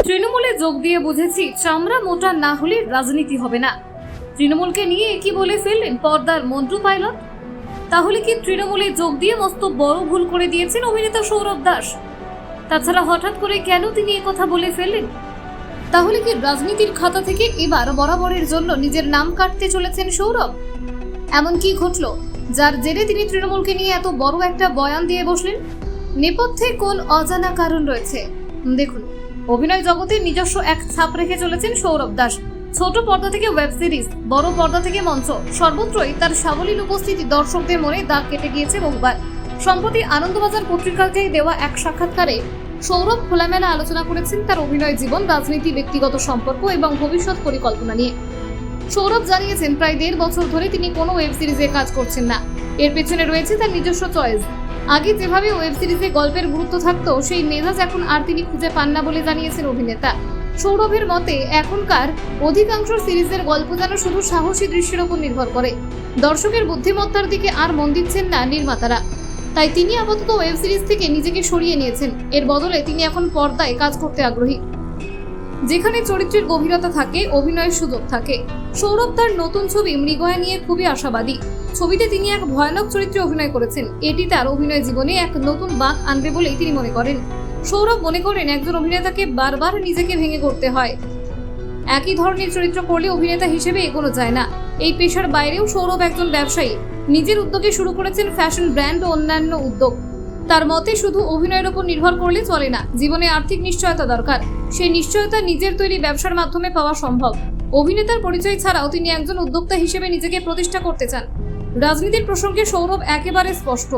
তৃণমূলে যোগ দিয়ে বুঝেছি চামড়া মোটা না হলে রাজনীতি হবে না। তৃণমূলকে নিয়ে কি বলে ফেললেন পর্দার মন্টু পাইলট। তাহলে কি তৃণমূলে যোগ দিয়ে মস্ত বড় ভুল করে দিয়েছেন অভিনেতা সৌরভ দাস? তাছাড়া হঠাৎ করে কেন তিনি কথা বলে ফেললেন? তাহলে কি রাজনীতির খাতা থেকে এবার বরাবরের জন্য নিজের নাম কাটতে চলেছেন সৌরভ? এমন কি ঘটলো যার জেরে তিনি তৃণমূলকে নিয়ে এত বড় একটা বয়ান দিয়ে বসলেন? নেপথ্যে কোন অজানা কারণ রয়েছে? দেখুন, অভিনয় জগতে নিজস্ব এক ছাপ রেখে চলেছেন সৌরভ দাস। ছোট পর্দা থেকে ওয়েব সিরিজ, বড় পর্দা থেকে মঞ্চ, সর্বত্রই তার সাবলীল উপস্থিতি দর্শকদের মনে দাগ কেটে গিয়েছে বহুবার। সম্প্রতি আনন্দবাজার পত্রিকাকে দেওয়া এক সাক্ষাৎকারে সৌরভ খোলামেলা আলোচনা করেছেন তার অভিনয় জীবন, রাজনীতি, ব্যক্তিগত সম্পর্ক এবং ভবিষ্যৎ পরিকল্পনা নিয়ে। সৌরভ জানিয়েছেন প্রায় 1.5 বছর ধরে তিনি কোনো ওয়েব সিরিজে কাজ করছেন না। এর পেছনে রয়েছে তার নিজস্ব চয়েস। আগে যেভাবে ওয়েব সিরিজে গল্পের গুরুত্ব থাকতো, সেই মেজাজ এখন আর তিনি খুঁজে পান না বলে জানিয়েছেন অভিনেতা। সৌরভের মতে এখনকার অধিকাংশ সিরিজের গল্প যেন শুধু সাহসী দৃশ্যের উপর নির্ভর করে, দর্শকের বুদ্ধিমত্তার দিকে আর মন দিচ্ছেন না নির্মাতারা। তাই তিনি আপাতত ওয়েব সিরিজ থেকে নিজেকে সরিয়ে নিয়েছেন। এর বদলে তিনি এখন পর্দায় কাজ করতে আগ্রহী, যেখানে চরিত্রের গভীরতা থাকে, অভিনয়ের সুযোগ থাকে। সৌরভ তার নতুন ছবি মৃগয়া নিয়ে খুবই আশাবাদী। ছবিতে তিনি এক ভয়ানক চরিত্রে অভিনয় করেছেন। এটি তার অভিনয় জীবনে এক নতুন বাঁক আনবে বলেই তিনি মনে করেন। সৌরভ মনে করেন একজন অভিনেতাকে বারবার নিজেকে ভেঙে করতে হয়। একই ধরনের চরিত্র করলে অভিনেতা হিসেবে এগোনো যায় না। এই পেশার বাইরেও সৌরভ একজন ব্যবসায়ী। নিজের উদ্যোগে শুরু করেছেন ফ্যাশন ব্র্যান্ড ও অন্যান্য উদ্যোগ। তার মতে শুধু অভিনয়ের উপর নির্ভর করলে চলে না, জীবনে আর্থিক নিশ্চয়তা দরকার। সেই নিশ্চয়তা নিজের তৈরি ব্যবসার মাধ্যমে পাওয়া সম্ভব। অভিনেতার পরিচয় ছাড়াও তিনি একজন উদ্যোক্তা হিসেবে নিজেকে প্রতিষ্ঠা করতে চান। রাজনীতির প্রসঙ্গে সৌরভ একেবারে স্পষ্ট।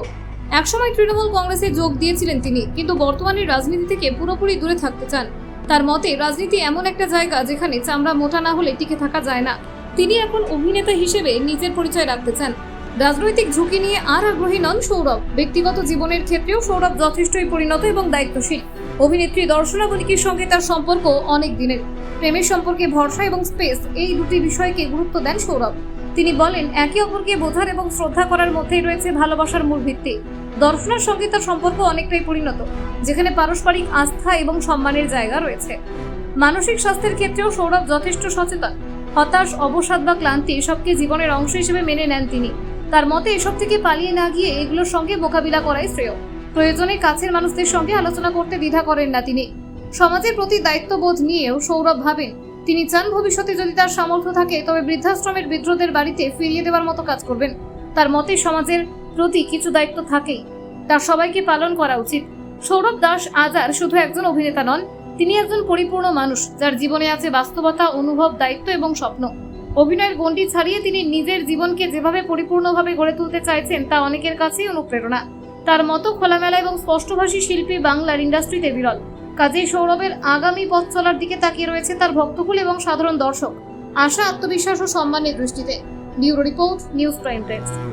একসময় তৃণমূল কংগ্রেসে যোগ দিয়েছিলেন তিনি, কিন্তু বর্তমানে রাজনীতি থেকে পুরোপুরি দূরে থাকতে চান। তার মতে রাজনীতি এমন একটা জায়গা যেখানে চামড়া মোটা না হলে টিকে থাকা যায় না। তিনি এখন অভিনেতা হিসেবে নিজের পরিচয় রাখতে চান। রাজনৈতিক ঝুঁকি নিয়ে আর আগ্রহী নন সৌরভ। ব্যক্তিগত জীবনের ক্ষেত্রেও সৌরভ যথেষ্টই পরিণত এবং দায়িত্বশীল। অভিনেত্রী দর্শনা বণিকের সঙ্গে তার সম্পর্ক অনেক দিনের। প্রেমের সম্পর্কে ভরসা এবং স্পেস, এই দুটি বিষয়কে গুরুত্ব দেন সৌরভ। তিনি বলেন একে অপরকে বোঝার এবং শ্রদ্ধা করার মধ্যেই রয়েছে ভালোবাসার মূল ভিত্তি। দর্শনার সঙ্গে তার সম্পর্ক অনেকটাই পরিণত, যেখানে পারস্পরিক আস্থা এবং সম্মানের জায়গা রয়েছে। মানসিক স্বাস্থ্যের ক্ষেত্রেও সৌরভ যথেষ্ট সচেতন। হতাশ, অবসাদ বা ক্লান্তি এসবকে জীবনের অংশ হিসেবে মেনে নেন তিনি। তার মতে এসব থেকে পালিয়ে না গিয়ে এগুলোর সঙ্গে মোকাবিলা করাই শ্রেয়। প্রয়োজনে কাছের মানুষদের সঙ্গে আলোচনা করতে দ্বিধা করেন না তিনি। সমাজের প্রতি দায়িত্ববোধ নিয়েও সৌরভ ভাবেন। তিনি চান ভবিষ্যতে যদি তার সামর্থ্য থাকে তবে বৃদ্ধাশ্রমের বৃদ্ধদের বাড়িতে ফিরিয়ে দেওয়ার মতো কাজ করবেন। তার মতে সমাজের প্রতি কিছু দায়িত্ব থাকেই, তার সবাইকে পালন করা উচিত। সৌরভ দাস আজ আর শুধু একজন অভিনেতা নন, তিনি একজন পরিপূর্ণ মানুষ যার জীবনে আছে বাস্তবতা, অনুভব, দায়িত্ব এবং স্বপ্ন। অভিনয়ের গণ্ডি ছাড়িয়ে তিনি নিজের জীবনকে যেভাবে পরিপূর্ণভাবে গড়ে তুলতে চাইছেন তা অনেকের কাছেই অনুপ্রেরণা। তার মতো খোলামেলা এবং স্পষ্টভাষী শিল্পী বাংলার ইন্ডাস্ট্রিতে বিরল। কাজেই সৌরভের আগামী পথ চলার দিকে তাকিয়ে রয়েছে তার ভক্তকুল এবং সাধারণ দর্শক। আশা, আত্মবিশ্বাস ও সম্মানের দৃষ্টিতে। Bureau report, news prime Times.